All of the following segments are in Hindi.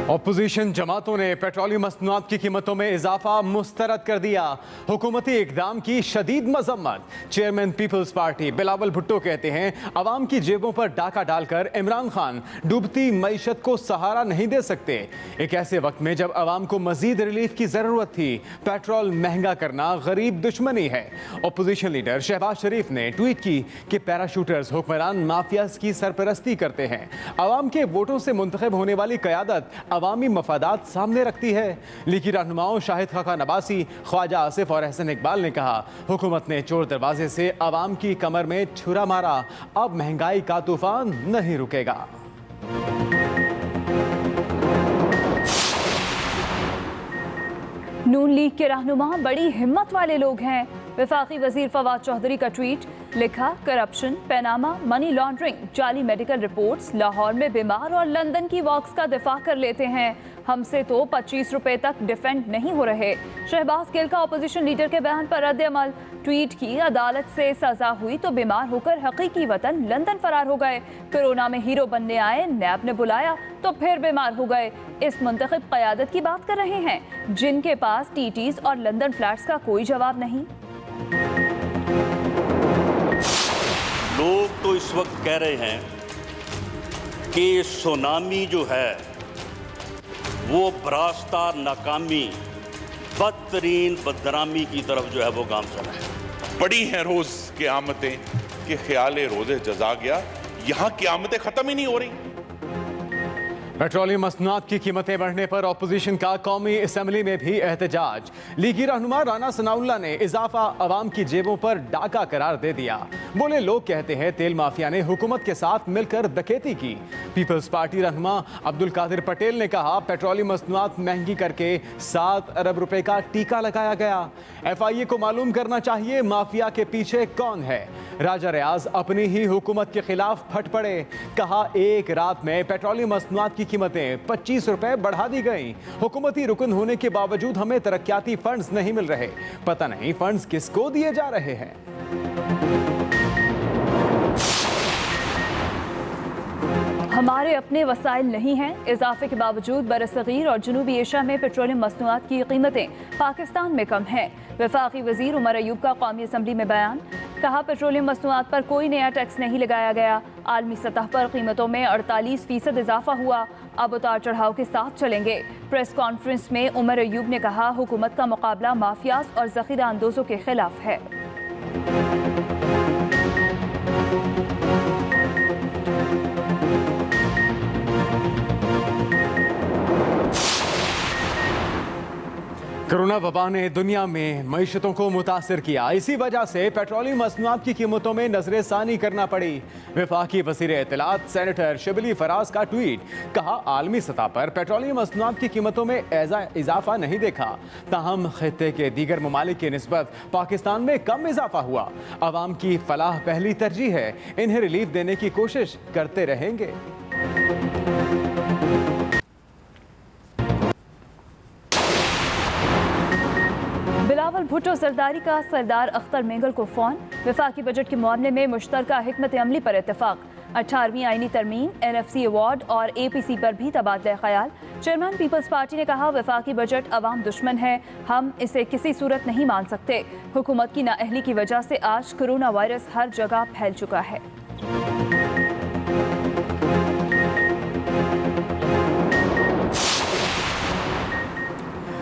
अपोजिशन जमातों ने पेट्रोलियम मसनूआत की कीमतों में इजाफा मुस्तरद कर दिया। हुकूमती इकदाम की शदीद मजम्मत। Chairman peoples party Bilawal Bhutto कहते हैं अवाम की जेबों पर डाका डालकर इमरान खान डूबती मईशत को सहारा नहीं दे सकते। एक ऐसे वक्त में जब अवाम को मजीद रिलीफ की जरूरत थी, पेट्रोल महंगा करना गरीब दुश्मनी है। अपोजिशन लीडर शहबाज शरीफ ने ट्वीट की कि पैराशूटर्स हुक्मरान माफियाज की सरपरस्ती करते हैं। अवाम के वोटों से मुंतखब होने वाली क़यादत अवामी मफादात सामने रखती है। लीगी रहनुमाओं शाहिद खाकान अब्बासी, ख्वाजा आसिफ और एहसन इकबाल ने कहा, हुकूमत ने चोर दरवाजे से अवाम की कमर में छुरा मारा, अब महंगाई का तूफान नहीं रुकेगा। नून लीग के रहनुमा बड़ी हिम्मत वाले लोग हैं। वफाकी वजीर फवाद चौधरी का ट्वीट, लिखा करप्शन, पैनामा, मनी लॉन्ड्रिंग, जाली मेडिकल रिपोर्ट्स, लाहौर में बीमार और लंदन की वॉक्स का दिफा कर लेते हैं। हमसे तो 25 रुपए तक डिफेंड नहीं हो रहे। शहबाज गिल का अपोजिशन लीडर के बयान पर रद्द अमल, ट्वीट की, अदालत से सजा हुई तो बीमार होकर हकीकी वतन लंदन फरार हो गए। कोरोना में हीरो बनने आए, नैब ने बुलाया तो फिर बीमार हो गए। इस मुंतखब क़यादत की बात कर रहे हैं जिनके पास टीटीज और लंदन फ्लैट्स का कोई जवाब नहीं। लोग तो इस वक्त कह रहे हैं कि सुनामी जो है वो बरास्ता नाकामी, बदतरीन बदनामी की तरफ जो है वो गामज़न है। पड़ी हैं रोज क़यामतें कि ख्याल रोज़े जज़ा गया, यहाँ क़यामतें ख़त्म ही नहीं हो रही। पेट्रोलियम मसनूआत की कीमतें बढ़ने पर अपोजिशन का कौमी असम्बली में भी एहतजाज। लीगी रहनुमा राना सनाउल्लाह ने इजाफा अवाम की जेबों पर डाका करार दे दिया। बोले, लोग कहते हैं तेल माफिया ने हुकूमत के साथ मिलकर डकैती की। पीपल्स पार्टी रहनुमा अब्दुल कादिर पटेल ने कहा, पेट्रोलियम मसनूआत महंगी करके 7 अरब रुपए का टीका लगाया गया। FIA को मालूम करना चाहिए माफिया के पीछे कौन है। राजा रियाज अपनी ही हुकूमत के खिलाफ फट पड़े, कहा एक रात में पेट्रोलियम मसनूआत की कीमतें 25 रुपए बढ़ा दी गई। हुकूमती रुकन होने के बावजूद हमें तरक्याती फंड्स नहीं मिल रहे, पता नहीं फंड्स किसको दिए जा रहे हैं। हमारे अपने वसाइल नहीं हैं। इजाफे के बावजूद बरसगीर और जनूबी एशिया में पेट्रोलियम मसनूआत की कीमतें पाकिस्तान में कम हैं। वफाकी वजीर उमर अयूब का कौमी असम्बली में बयान, कहा पेट्रोलियम मसनूआत पर कोई नया टैक्स नहीं लगाया गया। आलमी सतह पर कीमतों में 48% इजाफा हुआ, अब उतार चढ़ाव के साथ चलेंगे। प्रेस कॉन्फ्रेंस में उमर अयूब ने कहा, हुकूमत का मुकाबला माफियाज और जखीरा अंदोजों के खिलाफ है। कोरोना वबा ने दुनिया में मईशतों को मुतासिर किया। इसी वजह से पेट्रोलियम मसनूआत की कीमतों में नजरसानी करना पड़ी। वफाकी वज़ीर इत्तलात सेनेटर शिबली फराज का ट्वीट, कहा आलमी सतह पर पेट्रोलियम मसनूआत की कीमतों में इजाफा नहीं देखा, ताहम खित्ते के दीगर ममालिक की निस्बत पाकिस्तान में कम इजाफा हुआ। अवाम की फलाह पहली तरजीह है, इन्हें रिलीफ देने की कोशिश करते रहेंगे। बिलावल भुट्टो सरदारी का सरदार अख्तर मेंगल को फोन, वफाकी बजट के मामले में मुश्तरका हिकमत अमली पर इत्तेफाक। 18वीं आईनी तरमीम, NFC अवार्ड और APC पर भी तबादला ख्याल। चेयरमैन पीपल्स पार्टी ने कहा, वफाकी बजट अवाम दुश्मन है, हम इसे किसी सूरत नहीं मान सकते। हुकूमत की नाअहली की वजह से आज कोरोना वायरस हर जगह फैल चुका है।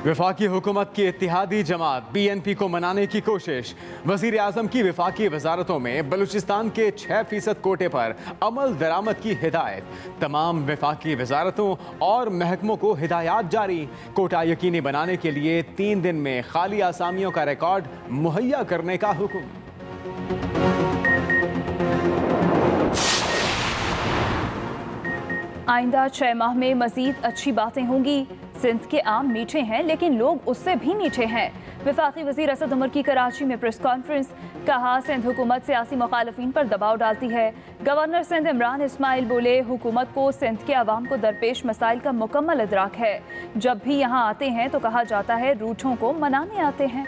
वफाकी हुकूमत की इत्तिहादी जमात BNP को मनाने की कोशिश। वज़ीर आज़म की वफाकी वजारतों में बलूचिस्तान के 6% कोटे पर अमल दरामद की हिदायत। तमाम वफाकी वजारतों और महकमों को हिदायत जारी। कोटा यकीनी बनाने के लिए 3 दिन में खाली आसामियों का रिकॉर्ड मुहैया करने का हुक्म। आइंदा 6 माह में मजीद अच्छी बातें होंगी। सिंध के आम मीठे हैं लेकिन लोग उससे भी मीठे हैं। वफाकी वजीर असद उमर की कराची में प्रेस कॉन्फ्रेंस, कहा सिंध हुकूमत सियासी मुखालफिन पर दबाव डालती है। गवर्नर सिंध इमरान इस्माइल बोले, हुकूमत को सिंध के अवाम को दरपेश मसाइल का मुकम्मल इदराक है। जब भी यहाँ आते हैं तो कहा जाता है रूठों को मनाने आते हैं।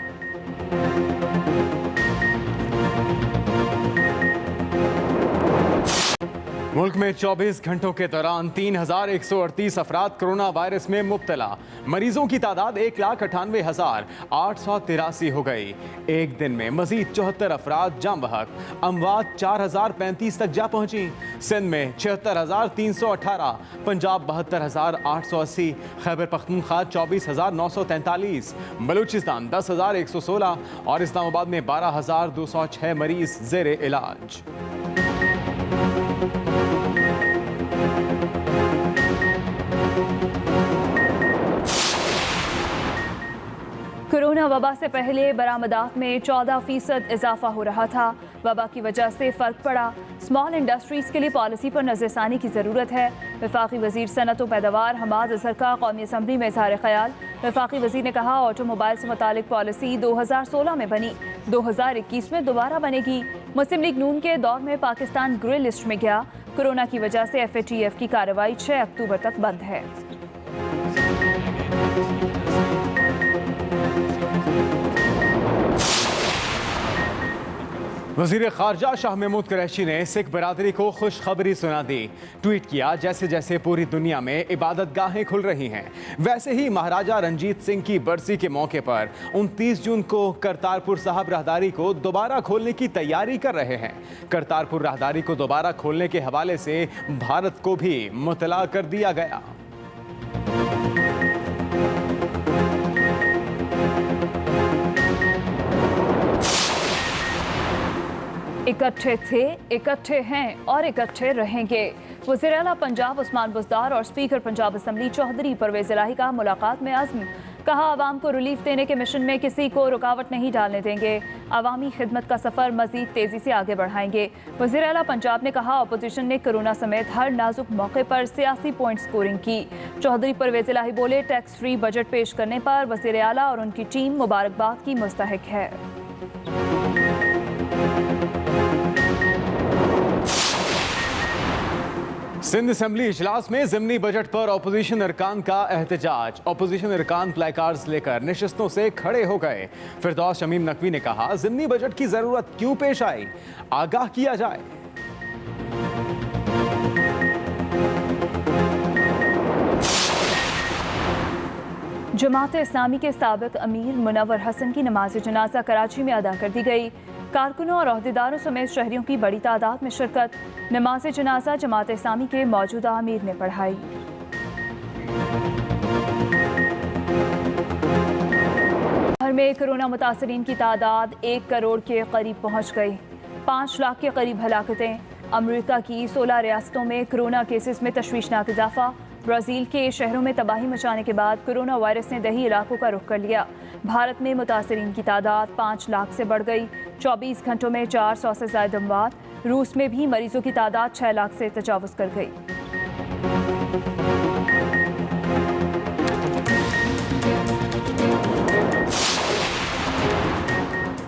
मुल्क में 24 घंटों के दौरान 3,138 अफराद कोरोना वायरस में मुब्तला। मरीजों की तादाद 1,98,883 हो गई। एक दिन में मजीद 74 अफराद जाम बहक। अमवात 4,035 तक जा पहुंची। सिंध में 76,318, पंजाब 72,880, खैबर पख्तूनख्वा 24,943, बलूचिस्तान 10,116 और इस्लामाबाद में 12,206 मरीज जेर इलाज। कोरोना वबा से पहले बरामदात में 14% इजाफा हो रहा था। वबा की वजह से फ़र्क पड़ा। स्मॉल इंडस्ट्रीज़ के लिए पॉलिसी पर नज़रसानी की ज़रूरत है। वफाकी वज़ीर सनत व पैदावार हमाद अजहर का कौमी असम्बली में इज़हार ख्याल। वफाकी वज़ीर ने कहा, ऑटोमोबाइल से मुतालिक पॉलिसी 2016 में बनी, 2021 में दोबारा बनेगी। मुस्लिम लीग नून के दौर में पाकिस्तान ग्रे लिस्ट में गया। कोरोना की वजह से FATF की कार्रवाई 6 अक्टूबर तक बंद है। वज़ीर ख़ारजा शाह महमूद कुरैशी ने सिख बरादरी को खुशखबरी सुना दी। ट्वीट किया, जैसे जैसे पूरी दुनिया में इबादत गाहें खुल रही हैं, वैसे ही महाराजा रंजीत सिंह की बरसी के मौके पर 29 जून को करतारपुर साहब राहदारी को दोबारा खोलने की तैयारी कर रहे हैं। करतारपुर राहदारी को दोबारा खोलने के हवाले से भारत को भी मुतला कर दिया गया। इकट्ठे थे, इकट्ठे हैं और इकट्ठे रहेंगे। वज़ीर आला पंजाब उस्मान बुज़दार और स्पीकर पंजाब असम्बली चौधरी परवेज़ इलाही का मुलाकात में अज़्म। कहा, आवाम को रिलीफ देने के मिशन में किसी को रुकावट नहीं डालने देंगे। अवामी खिदमत का सफ़र मज़ीद तेज़ी से आगे बढ़ाएंगे। वज़ीर आला पंजाब ने कहा, अपोजिशन ने कोरोना समेत हर नाजुक मौके पर सियासी पॉइंट स्कोरिंग की। चौधरी परवेज़ इलाही बोले, टैक्स फ्री बजट पेश करने पर वज़ीर आला और उनकी टीम मुबारकबाद की मुस्तहिक है। सिंध असेंबली इजलास में ज़िमनी बजट पर अपोजिशन अरकान का एहतजाज। अपोजिशन अरकान प्लेकार्ड्स लेकर नशिस्तों से खड़े हो गए। फिरदौस शमीम नकवी ने कहा, ज़िमनी बजट की ज़रूरत क्यों पेश आई, आगाह किया जाए। जमात इस्लामी के साबिक अमीर मुनव्वर हसन की नमाज जनाजा कराची में अदा कर दी गई। कारकुनों और अहदेदारों समेत शहरियों की बड़ी तादाद में शिरकत। नमाज जनाजा जमात इस्लामी के मौजूदा अमीर ने पढ़ाई। भर में कोरोना मुतासरीन की तादाद 1 करोड़ के करीब पहुंच गई। 5 लाख के करीब हलाकतें। अमरीका की 16 रियासतों में कोरोना केसेस में तशवीशनाक इजाफा। ब्राज़ील के शहरों में तबाही मचाने के बाद कोरोना वायरस ने दही इलाकों का रुख कर लिया। भारत में मुतासरीन की तादाद 5 लाख से बढ़ गई। 24 घंटों में 400 से ज़ायद अमवात। रूस में भी मरीजों की तादाद 6 लाख से तजावुज़ कर गई।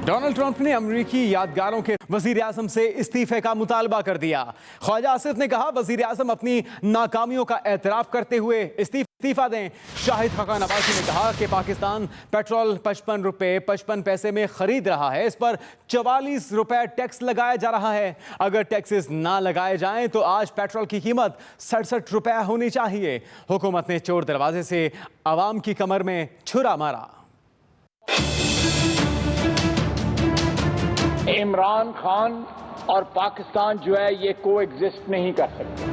डोनाल्ड ट्रंप ने अमेरिकी यादगारों के वजीर आज़म से इस्तीफे का मुतालबा कर दिया। ख्वाजा आसिफ ने कहा, वजीर आज़म अपनी नाकामियों का एतराफ़ करते हुए इस्तीफा दें। शाहिद खाकान अब्बासी ने कहा कि पाकिस्तान पेट्रोल 55 रुपये 55 पैसे में खरीद रहा है, इस पर 44 रुपये टैक्स लगाया जा रहा है। अगर टैक्सेस ना लगाए जाएं तो आज पेट्रोल की कीमत 67 रुपये होनी चाहिए। हुकूमत ने चोर दरवाजे से आवाम की कमर में छुरा मारा। इमरान खान और पाकिस्तान जो है ये को एग्जिस्ट नहीं कर सकते।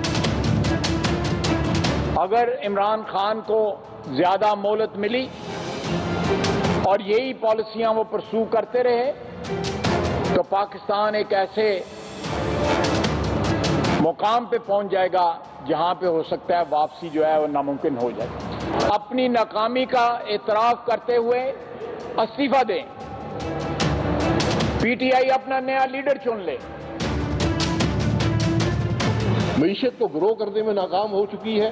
अगर इमरान खान को ज्यादा मोहलत मिली और यही पॉलिसियां वो परसू करते रहे तो पाकिस्तान एक ऐसे मुकाम पे पहुंच जाएगा जहां पे हो सकता है वापसी जो है वो नामुमकिन हो जाए। अपनी नाकामी का एतराफ करते हुए इस्तीफा दें। पीटीआई अपना नया लीडर चुन ले। मईशत को ग्रो करने में नाकाम हो चुकी है,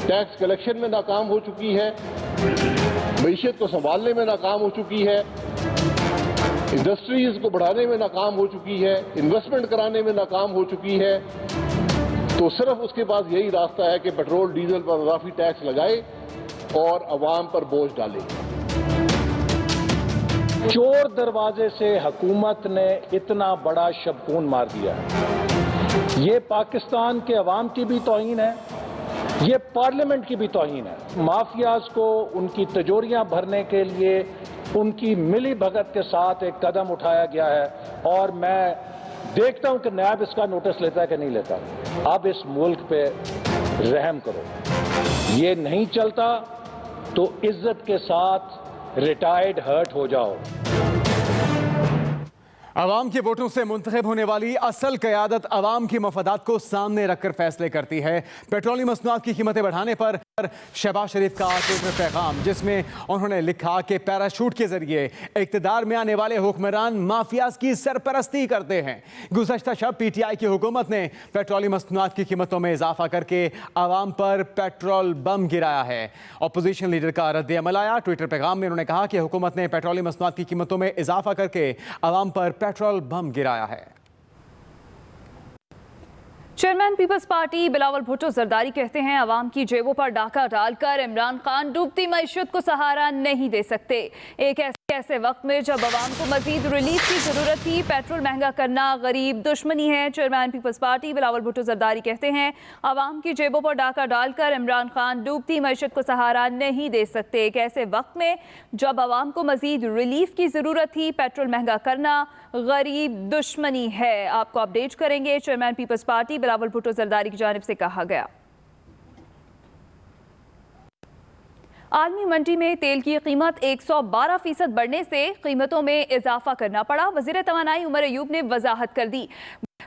टैक्स कलेक्शन में नाकाम हो चुकी है, मईशत को संभालने में नाकाम हो चुकी है, इंडस्ट्रीज को बढ़ाने में नाकाम हो चुकी है, इन्वेस्टमेंट कराने में नाकाम हो चुकी है। तो सिर्फ उसके पास यही रास्ता है कि पेट्रोल डीजल पर इजाफी टैक्स लगाए और अवाम पर बोझ डाले। चोर दरवाजे से हुकूमत ने इतना बड़ा शबकून मार दिया। ये पाकिस्तान के अवाम की भी तौहीन है, ये पार्लियामेंट की भी तौहीन है। माफियाज को उनकी तिजोरियां भरने के लिए उनकी मिली भगत के साथ एक कदम उठाया गया है और मैं देखता हूं कि नैब इसका नोटिस लेता है कि नहीं लेता। अब इस मुल्क पे रहम करो, ये नहीं चलता तो इज्जत के साथ रिटायर्ड हर्ट हो जाओ। अवाम के वोटों से मुंतखब होने वाली असल क़यादत अवाम की मफादात को सामने रखकर फैसले करती है। पेट्रोलियम मसनूआत की कीमतें बढ़ाने पर शहबाज शरीफ का ट्विटर पैगाम, जिसमें उन्होंने लिखा कि पैराशूट के जरिए इक़्तिदार में आने वाले हुक्मरान माफियाज की सरपरस्ती करते हैं। गुज़श्ता शब PTI की हुकूमत ने पेट्रोलियम मसनूआत की कीमतों में इजाफा करके अवाम पर पेट्रोल बम गिराया है। अपोजिशन लीडर का रद्द अमल आया। ट्विटर पैगाम में उन्होंने कहा कि हुकूमत ने पेट्रोलियम मसनूआत की कीमतों में इजाफा करके अवाम पर पेट्रोल बम गिराया है। Chairman peoples party Bilawal Bhutto Zardari कहते हैं, अवाम की जेबों पर डाका डालकर इमरान खान डूबती मईशत को सहारा नहीं दे सकते। एक ऐसे वक्त में जब अवाम को मजीद रिलीफ की जरूरत थी, पेट्रोल महंगा करना गरीब दुश्मनी है। Chairman peoples party Bilawal Bhutto Zardari कहते हैं, अवाम की जेबों पर डाका डालकर इमरान खान डूबती मईशत को सहारा नहीं दे सकते। एक ऐसे वक्त में जब अवाम को मजीद रिलीफ की जरूरत थी, पेट्रोल महंगा करना गरीब दुश्मनी है। आपको अपडेट करेंगे। Chairman peoples party Bilawal Bhutto Zardari की जानिब से कहा गया। आलमी मंडी में तेल की कीमत 112% बढ़ने से कीमतों में इजाफा करना पड़ा। वज़ीर तवानाई उमर अयूब ने वजाहत कर दी।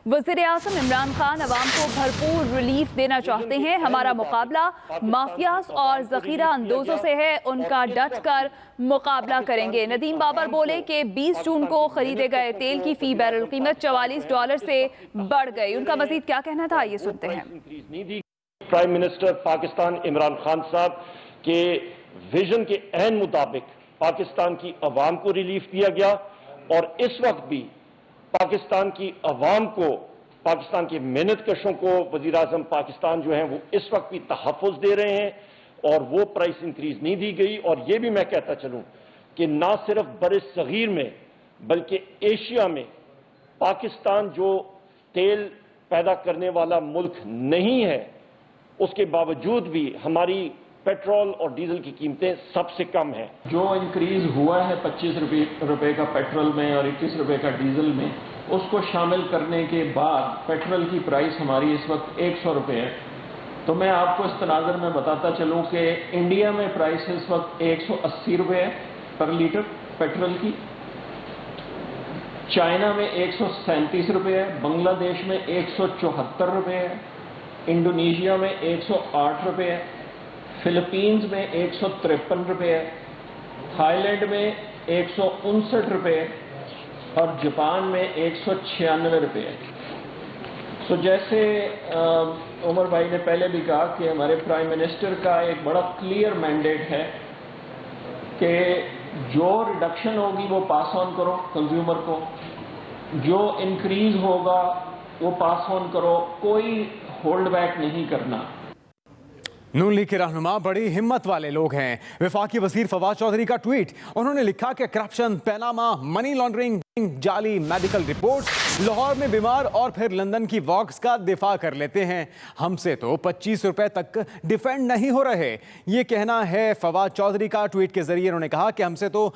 वज़ीर आज़म इमरान खान अवाम को भरपूर रिलीफ देना चाहते हैं। हमारा मुकाबला माफियाज और ज़ख़ीरा अंदोज़ों से है, उनका डट कर मुकाबला करेंगे। नदीम बाबर बोले कि 20 जून को खरीदे गए तेल की फी बैरल कीमत $44 से बढ़ गई। उनका मजीद क्या कहना था, ये सुनते हैं। प्राइम मिनिस्टर पाकिस्तान इमरान खान साहब के विजन के ऐन मुताबिक पाकिस्तान की अवाम को रिलीफ दिया गया और इस वक्त भी पाकिस्तान की अवाम को, पाकिस्तान के मेहनत कशों को वज़ीर आज़म पाकिस्तान जो हैं वो इस वक्त भी तहफ़्फ़ुज़ दे रहे हैं और वो प्राइस इंक्रीज नहीं दी गई। और ये भी मैं कहता चलूं कि ना सिर्फ बड़े सगीर में बल्कि एशिया में पाकिस्तान जो तेल पैदा करने वाला मुल्क नहीं है, उसके बावजूद भी हमारी पेट्रोल और डीजल की कीमतें सबसे कम हैं। जो इंक्रीज हुआ है 25 रुपए का पेट्रोल में और 21 रुपए का डीजल में, उसको शामिल करने के बाद पेट्रोल की प्राइस हमारी इस वक्त 100 रुपए है। तो मैं आपको इस तनाज़ुर में बताता चलूं कि इंडिया में प्राइस इस वक्त 180 रुपए है पर लीटर पेट्रोल की, चाइना में 137 रुपए है, बांग्लादेश में 174 रुपए है, इंडोनेशिया में 108 रुपए है, फिलीपींस में 153 रुपए है, थाईलैंड में 159 रुपए और जापान में 196 रुपए है। तो जैसे उमर भाई ने पहले भी कहा कि हमारे प्राइम मिनिस्टर का एक बड़ा क्लियर मैंडेट है कि जो रिडक्शन होगी वो पास ऑन करो कंज्यूमर को, जो इंक्रीज होगा वो पास ऑन करो, कोई होल्ड बैक नहीं करना। नून लीग के रहनुमा बड़ी हिम्मत वाले लोग हैं। वफाकी वजीर फवाद चौधरी का ट्वीट, उन्होंने लिखा कि करप्शन, पैनामा, मनी लॉन्ड्रिंग, जाली मेडिकल रिपोर्ट, लाहौर में बीमार और फिर लंदन की वॉक्स का दिफा कर लेते हैं। हमसे तो 25 रुपए तक डिफेंड नहीं हो रहे। ये कहना है फवाद चौधरी का। ट्वीट के जरिए उन्होंने कहा कि हमसे तो